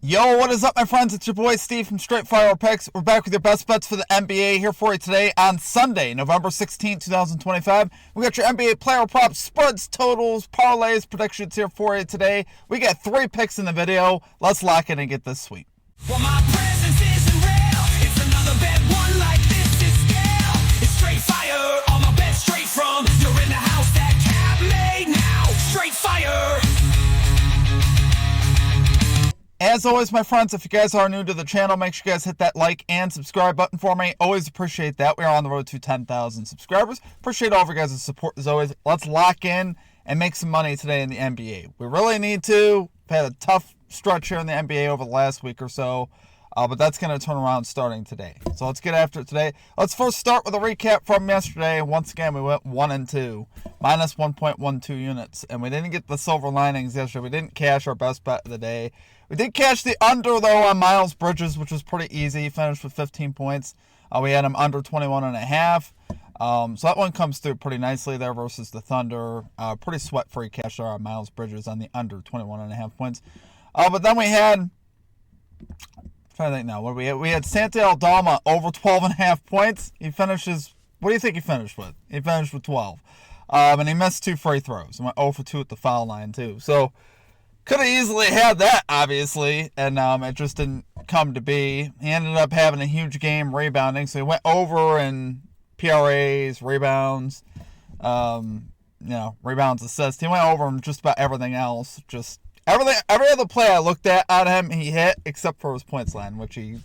Yo, what is up, my friends? It's your boy Steve from Straight Fire Picks. We're back with your best bets for the NBA here for you today on Sunday, November 16, 2025. We got your NBA player props, spreads, totals, parlays, predictions here for you today. We got 3 picks in the video. Let's lock in and get this sweep. Well, my presence isn't real. It's another bad one like this is scale. It's straight fire. All my bets straight from. You're in the house that cab made now. Straight fire. As always, my friends, if you guys are new to the channel, make sure you guys hit that like and subscribe button for me. Always appreciate that. We are on the road to 10,000 subscribers. Appreciate all of your guys' support as always. Let's lock in and make some money today in the NBA. We really need to. We've had a tough stretch here in the NBA over the last week or so, but that's going to turn around starting today. So let's get after it today. Let's first start with a recap from yesterday. Once again, we went 1-2, minus 1.12 units, and we didn't get the silver linings yesterday. We didn't cash our best bet of the day. We did catch the under, though, on Miles Bridges, which was pretty easy. He finished with 15 points. We had him under 21.5. So that one comes through pretty nicely there versus the Thunder. Pretty sweat-free cash there on Miles Bridges on the under 21.5 points. But then we had, I'm trying to think now, what we had? We had Santi Aldama over 12.5 points. He finishes, what do you think he finished with? He finished with 12. And he missed 2 free throws. He went 0 for 2 at the foul line, too. So, could have easily had that, obviously, and it just didn't come to be. He ended up having a huge game rebounding, so he went over in PRAs, rebounds, rebounds, assists. He went over in just about everything else. Just every other play I looked at on him, he hit, except for his points line, which he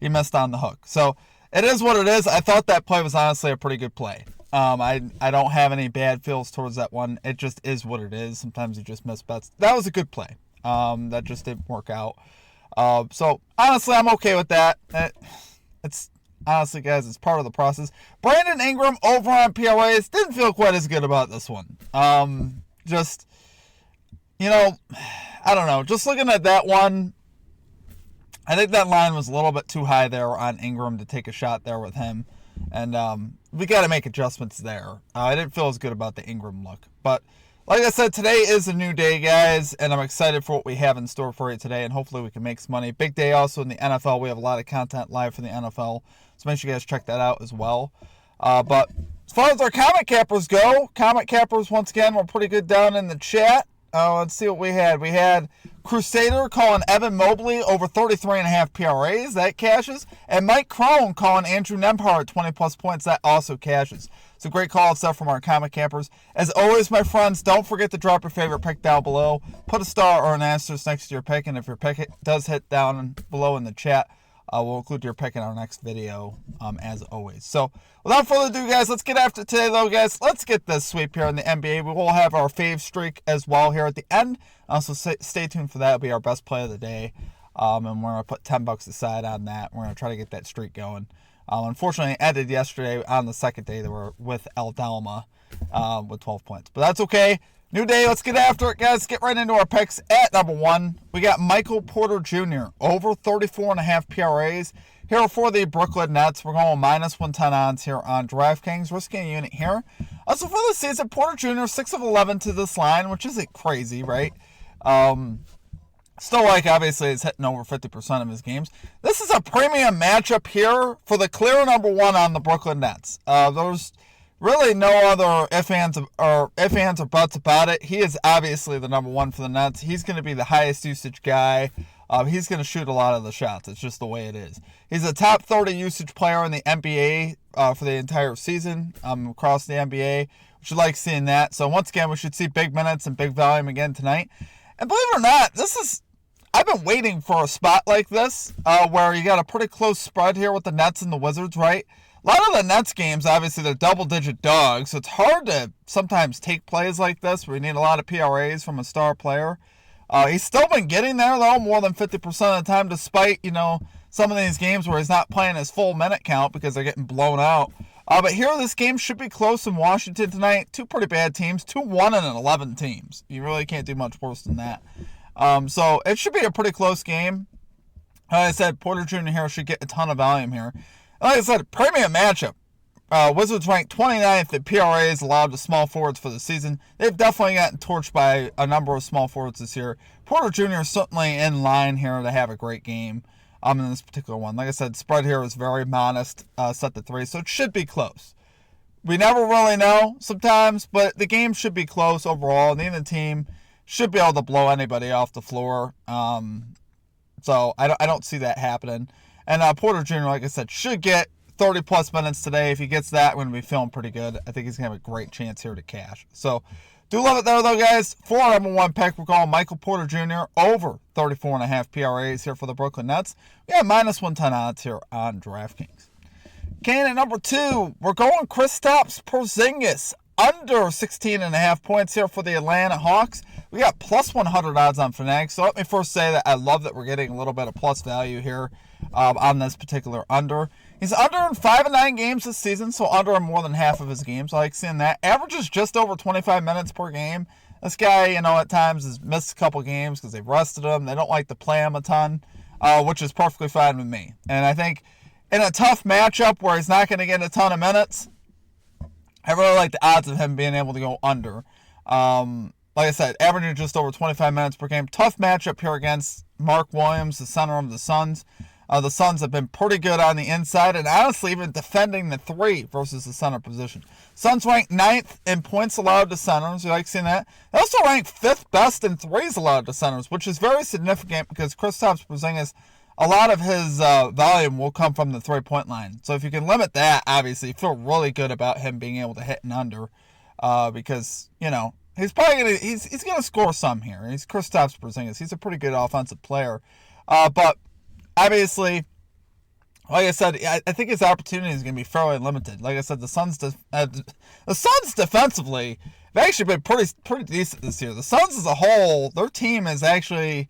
missed on the hook. So it is what it is. I thought that play was honestly a pretty good play. I don't have any bad feels towards that one. It just is what it is. Sometimes you just miss bets. That was a good play. That just didn't work out. So, honestly, I'm okay with that. It's honestly, guys, it's part of the process. Brandon Ingram over on PRAs didn't feel quite as good about this one. I don't know. Just looking at that one, I think that line was a little bit too high there on Ingram to take a shot there with him. And we got to make adjustments there. I didn't feel as good about the Ingram look. But like I said, today is a new day, guys. And I'm excited for what we have in store for you today. And hopefully we can make some money. Big day also in the NFL. We have a lot of content live for the NFL. So make sure you guys check that out as well. But as far as our comment cappers go, comment cappers, once again, were pretty good down in the chat. Let's see what we had. We had Crusader calling Evan Mobley over 33.5 PRAs. That cashes. And Mike Crone calling Andrew Nembhard at 20-plus points. That also cashes. So great call stuff from our comic campers. As always, my friends, don't forget to drop your favorite pick down below. Put a star or an asterisk next to your pick. And if your pick does hit down below in the chat, we'll include your pick in our next video, as always. So, without further ado, guys, let's get after it today, though, guys. Let's get this sweep here in the NBA. We will have our Faves Streak as well here at the end. So, stay tuned for that. It'll be our best play of the day. And we're going to put $10 aside on that. We're going to try to get that streak going. Unfortunately, it ended yesterday on the second day. They were with Aldama with 12 points. But that's okay. New day, let's get after it, guys. Get right into our picks. At number 1, we got Michael Porter Jr. over 34.5 PRAs. Here for the Brooklyn Nets. We're going minus 110 odds here on DraftKings. Risking a unit here. Also for the season, Porter Jr. 6 of 11 to this line, which isn't crazy, right? Still, obviously, he's hitting over 50% of his games. This is a premium matchup here for the clear number 1 on the Brooklyn Nets. There's really no other ifs, ands, or buts about it. He is obviously the number 1 for the Nets. He's going to be the highest usage guy. He's going to shoot a lot of the shots. It's just the way it is. He's a top 30 usage player in the NBA for the entire season across the NBA. We should like seeing that. So once again, we should see big minutes and big volume again tonight. And believe it or not, I've been waiting for a spot like this where you got a pretty close spread here with the Nets and the Wizards, right? A lot of the Nets games, obviously, they're double-digit dogs, so it's hard to sometimes take plays like this where you need a lot of PRAs from a star player. He's still been getting there, though, more than 50% of the time, despite, some of these games where he's not playing his full minute count because they're getting blown out. But here, this game should be close in Washington tonight. 2 pretty bad teams, 2-1-11 teams. You really can't do much worse than that. So it should be a pretty close game. Like I said, Porter Jr. here should get a ton of volume here. Like I said, premium matchup. Wizards ranked 29th at PRAs allowed to small forwards for the season. They've definitely gotten torched by a number of small forwards this year. Porter Jr. is certainly in line here to have a great game in this particular one. Like I said, spread here is very modest, set to 3, so it should be close. We never really know sometimes, but the game should be close overall. Neither team should be able to blow anybody off the floor. So I don't see that happening. And Porter Jr., like I said, should get 30-plus minutes today. If he gets that, we're going to be feeling pretty good. I think he's going to have a great chance here to cash. So do love it there, though, guys. For our number 1 pick, we're calling Michael Porter Jr. over 34.5 PRAs here for the Brooklyn Nets. We have minus 110 odds here on DraftKings. Okay, at number 2, we're going Kristaps Porzingis under 16.5 points here for the Atlanta Hawks. We got plus 100 odds on Fanatics. So let me first say that I love that we're getting a little bit of plus value here on this particular under. He's under in 5 of 9 games this season, so under in more than half of his games. I like seeing that. Averages just over 25 minutes per game. This guy, at times has missed a couple games because they've rested him. They don't like to play him a ton, which is perfectly fine with me. And I think in a tough matchup where he's not going to get a ton of minutes, I really like the odds of him being able to go under. Like I said, averaging just over 25 minutes per game. Tough matchup here against Mark Williams, the center of the Suns. The Suns have been pretty good on the inside and honestly even defending the 3 versus the center position. Suns ranked 9th in points allowed to centers. You like seeing that? They also ranked 5th best in 3s allowed to centers, which is very significant because Kristaps Porzingis, a lot of his volume will come from the 3-point line. So if you can limit that, obviously, you feel really good about him being able to hit an under because, he's probably going to he's gonna score some here. He's Kristaps Porzingis. He's a pretty good offensive player. But obviously, like I said, I think his opportunity is going to be fairly limited. Like I said, the Suns defensively have actually been pretty decent this year. The Suns as a whole, their team is actually,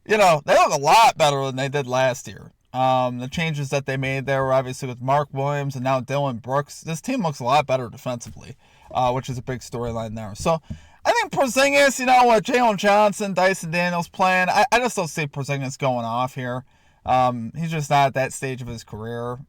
they look a lot better than they did last year. The changes that they made there were obviously with Mark Williams and now Dillon Brooks. This team looks a lot better defensively, which is a big storyline there. So I think Porzingis, with Jalen Johnson, Dyson Daniels playing, I just don't see Porzingis going off here. He's just not at that stage of his career.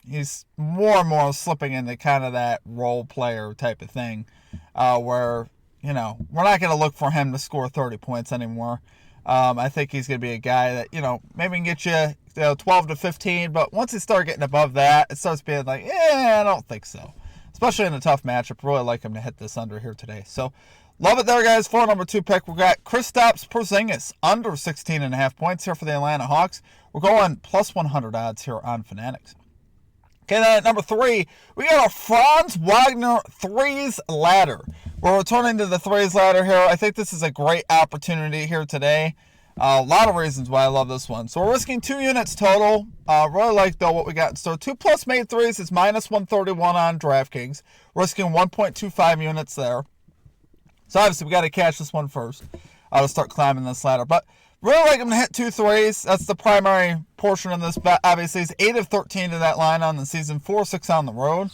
He's more and more slipping into kind of that role player type of thing, where, we're not going to look for him to score 30 points anymore. I think he's going to be a guy that, maybe can get you, 12 to 15, but once he starts getting above that, it starts being like, I don't think so. Especially in a tough matchup. Really like him to hit this under here today. So, love it there, guys. For number 2 pick, we got Kristaps Porzingis under 16.5 points here for the Atlanta Hawks. We're going plus 100 odds here on Fanatics. Okay, then at number 3, we got a Franz Wagner 3s ladder. We're returning to the 3s ladder here. I think this is a great opportunity here today. A lot of reasons why I love this one. So we're risking 2 units total. Really like, though, what we got in store. 2 plus made 3s is minus 131 on DraftKings. We're risking 1.25 units there. So obviously we got to catch this one first. To start climbing this ladder. But really like him to hit 2 threes. That's the primary portion of this bet. Obviously, he's 8 of 13 to that line on the season, 4-6 on the road.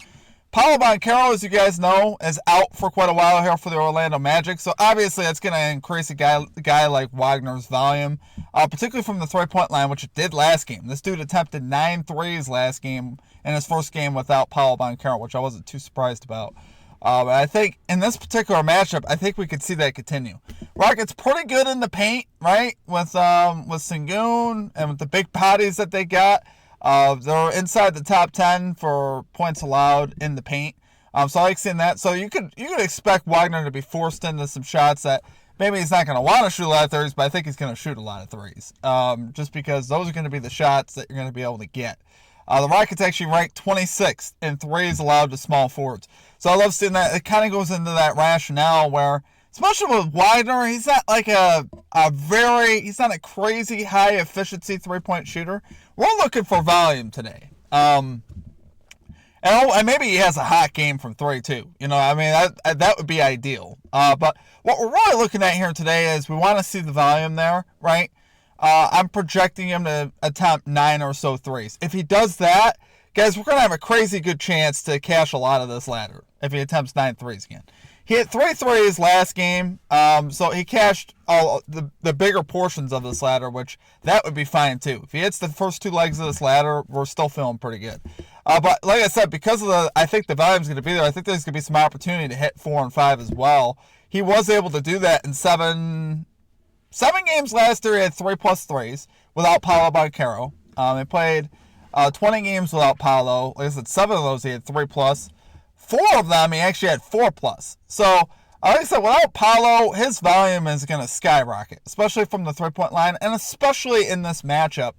Paolo Banchero, as you guys know, is out for quite a while here for the Orlando Magic. So obviously that's going to increase a guy like Wagner's volume, particularly from the 3-point line, which it did last game. This dude attempted 9 threes last game in his first game without Paolo Banchero, which I wasn't too surprised about. I think in this particular matchup, I think we could see that continue. Rockets pretty good in the paint, right? With Sengun and with the big bodies that they got. They're inside the top 10 for points allowed in the paint. So I like seeing that. So you could expect Wagner to be forced into some shots that maybe he's not going to want to shoot a lot of threes, but I think he's going to shoot a lot of threes. Just because those are going to be the shots that you're going to be able to get. The Rockets actually ranked 26th in threes allowed to small forwards. So I love seeing that. It kind of goes into that rationale where, especially with Wagner, he's not like he's not a crazy high efficiency 3-point shooter. We're looking for volume today. And maybe he has a hot game from 3 too. That would be ideal. But what we're really looking at here today is we want to see the volume there, right? I'm projecting him to attempt 9 or so threes. If he does that, guys, we're going to have a crazy good chance to cash a lot of this ladder if he attempts 9 threes again. He hit 3 threes last game, so he cashed all the bigger portions of this ladder, which that would be fine too. If he hits the first 2 legs of this ladder, we're still feeling pretty good. But like I said, because of I think the volume's going to be there, I think there's going to be some opportunity to hit 4 and 5 as well. He was able to do that in 7 7 games last year, he had 3+ threes without Paolo Banchero. He played 20 games without Paolo. Like I said, 7 of those he had 3+. 4 of them he actually had 4+. So, like I said, without Paolo, his volume is going to skyrocket, especially from the 3-point line, and especially in this matchup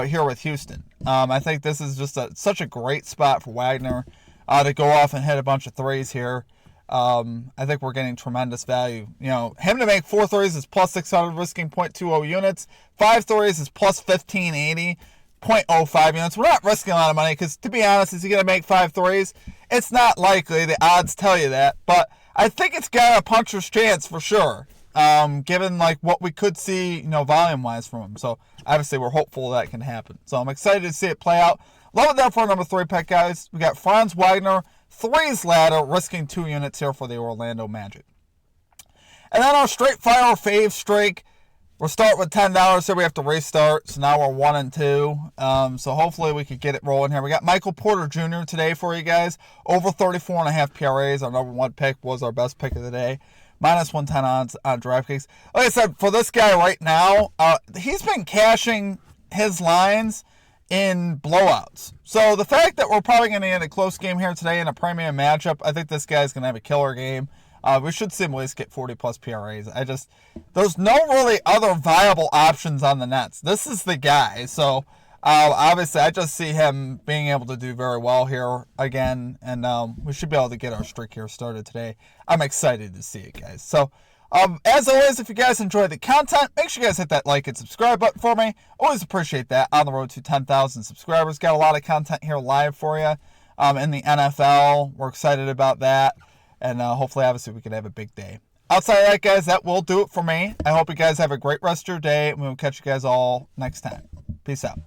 here with Houston. I think this is just such a great spot for Wagner to go off and hit a bunch of threes here. I think we're getting tremendous value. You know, him to make 4 threes is +600, risking 0.20 units. 5 threes is +1580, 0.05 units. We're not risking a lot of money because, to be honest, is he going to make 5 threes? It's not likely. The odds tell you that. But I think it's got a puncher's chance for sure, given like what we could see, you know, volume-wise from him. So, obviously, we're hopeful that can happen. So, I'm excited to see it play out. Love it there for our number 3 pick, guys. We got Franz Wagner, 3s ladder, risking 2 units here for the Orlando Magic. And then our straight fire Faves Streak. We'll start with $10, so we have to restart. So now we're 1 and 2. So hopefully we could get it rolling here. We got Michael Porter Jr. today for you guys. Over 34.5 PRAs. Our number 1 pick was our best pick of the day. -110 odds on DraftKings. Like I said, for this guy right now, he's been cashing his lines in blowouts. So the fact that we're probably going to get a close game here today in a premium matchup, I think this guy's going to have a killer game. We should see him at least get 40+ PRAs. There's no really other viable options on the Nets. This is the guy. So obviously I just see him being able to do very well here again. And we should be able to get our streak here started today. I'm excited to see it, guys. So as always, if you guys enjoyed the content, make sure you guys hit that like and subscribe button for me. Always appreciate that. On the road to 10,000 subscribers. Got a lot of content here live for you in the NFL. We're excited about that. And hopefully, obviously, we can have a big day. Outside of that, guys, that will do it for me. I hope you guys have a great rest of your day. And we'll catch you guys all next time. Peace out.